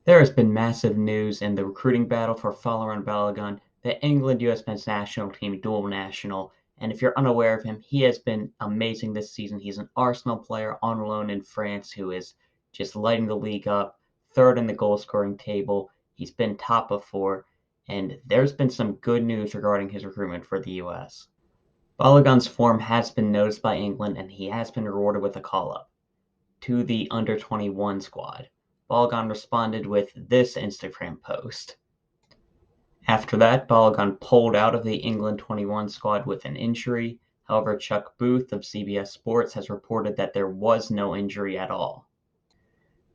There has been massive news in the recruiting battle for Folarin Balogun, the England US men's national team dual national. And if you're unaware of him, he has been amazing this season. He's an Arsenal player on loan in France who is just lighting the league up, third in the goal scoring table. He's been top of four, and there's been some good news regarding his recruitment for the US. Balogun's form has been noticed by England, and he has been rewarded with a call up to the under 21 squad. Balogun responded with this Instagram post. After that, Balogun pulled out of the England 21 squad with an injury. However, Chuck Booth of CBS Sports has reported that there was no injury at all.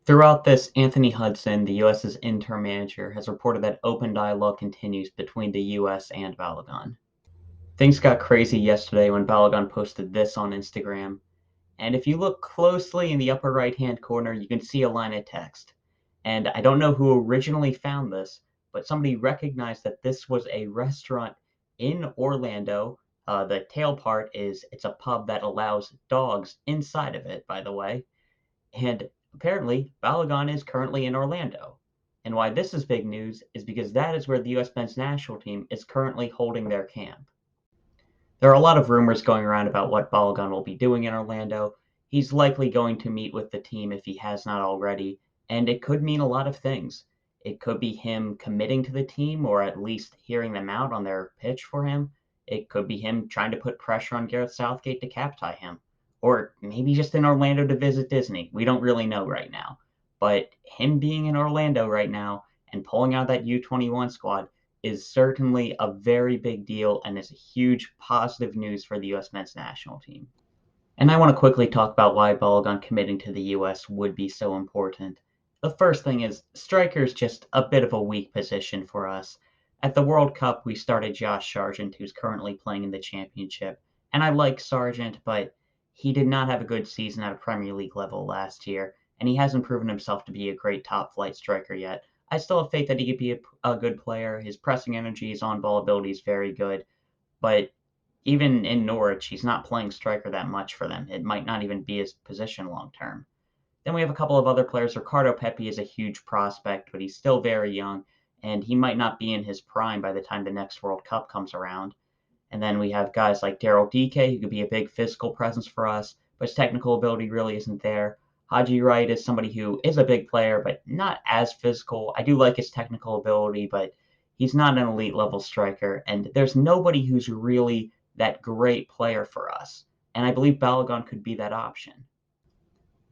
Throughout this, Anthony Hudson, the US's interim manager, has reported that open dialogue continues between the US and Balogun. Things got crazy yesterday when Balogun posted this on Instagram. And if you look closely in the upper right-hand corner, you can see a line of text. And I don't know who originally found this, but somebody recognized that this was a restaurant in Orlando. The tail part is it's a pub that allows dogs inside of it, by the way. And apparently, Balogun is currently in Orlando. And why this is big news is because that is where the U.S. men's national team is currently holding their camp. There are a lot of rumors going around about what Balogun will be doing in Orlando. He's likely going to meet with the team if he has not already, and it could mean a lot of things. It could be him committing to the team or at least hearing them out on their pitch for him. It could be him trying to put pressure on Gareth Southgate to cap tie him. Or maybe just in Orlando to visit Disney. We don't really know right now. But him being in Orlando right now and pulling out that U21 squad is certainly a very big deal and is a huge positive news for the U.S. men's national team. And I want to quickly talk about why Balogun committing to the U.S. would be so important. The first thing is striker is just a bit of a weak position for us. At the World Cup, we started Josh Sargent, who's currently playing in the championship. And I like Sargent, but he did not have a good season at a Premier League level last year, and he hasn't proven himself to be a great top flight striker yet. I still have faith that he could be a good player. His pressing energy, his on ball ability is very good, but even in Norwich, he's not playing striker that much for them. It might not even be his position long term. Then we have a couple of other players. Ricardo Pepi is a huge prospect, but he's still very young, and he might not be in his prime by the time the next World Cup comes around. And then we have guys like Daryl DK, who could be a big physical presence for us, but his technical ability really isn't there. Haji Wright is somebody who is a big player, but not as physical. I do like his technical ability, but he's not an elite level striker. And there's nobody who's really that great player for us. And I believe Balogun could be that option.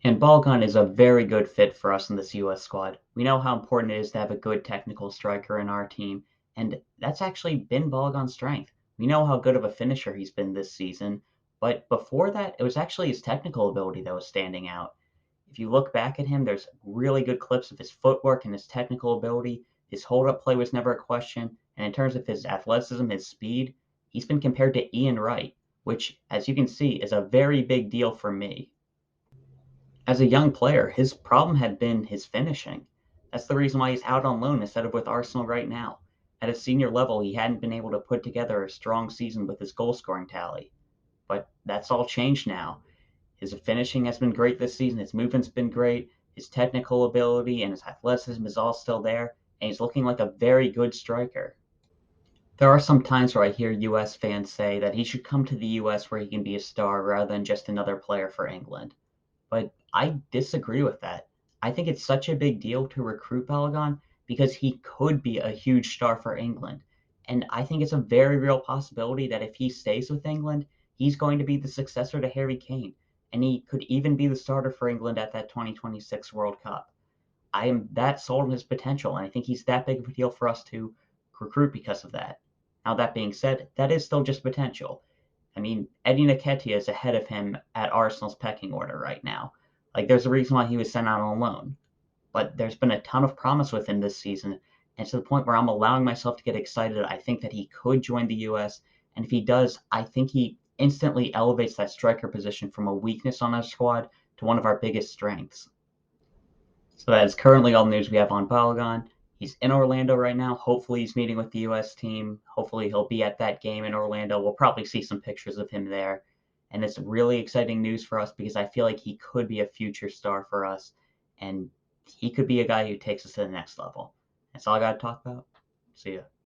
And Balogun is a very good fit for us in this US squad. We know how important it is to have a good technical striker in our team, and that's actually been Balogun's strength. We know how good of a finisher he's been this season, but before that, it was actually his technical ability that was standing out. If you look back at him, there's really good clips of his footwork and his technical ability. His hold up play was never a question, and in terms of his athleticism, his speed, he's been compared to Ian Wright, which, as you can see, is a very big deal for me. As a young player, his problem had been his finishing. That's the reason why he's out on loan instead of with Arsenal right now. At a senior level, he hadn't been able to put together a strong season with his goal scoring tally. But that's all changed now. His finishing has been great this season, his movement's been great, his technical ability and his athleticism is all still there, and he's looking like a very good striker. There are some times where I hear US fans say that he should come to the US where he can be a star rather than just another player for England. But I disagree with that. I think it's such a big deal to recruit Balogun because he could be a huge star for England. And I think it's a very real possibility that if he stays with England, he's going to be the successor to Harry Kane. And he could even be the starter for England at that 2026 World Cup. I am that sold on his potential, and I think he's that big of a deal for us to recruit because of that. Now, that being said, that is still just potential. I mean, Eddie Nketiah is ahead of him at Arsenal's pecking order right now. Like, there's a reason why he was sent out on loan. But there's been a ton of promise with him this season, and to the point where I'm allowing myself to get excited. I think that he could join the U.S., and if he does, I think he instantly elevates that striker position from a weakness on our squad to one of our biggest strengths. So that is currently all the news we have on Balogun. He's in Orlando right now. Hopefully, he's meeting with the U.S. team. Hopefully, he'll be at that game in Orlando. We'll probably see some pictures of him there. And it's really exciting news for us because I feel like he could be a future star for us. And he could be a guy who takes us to the next level. That's all I got to talk about. See ya.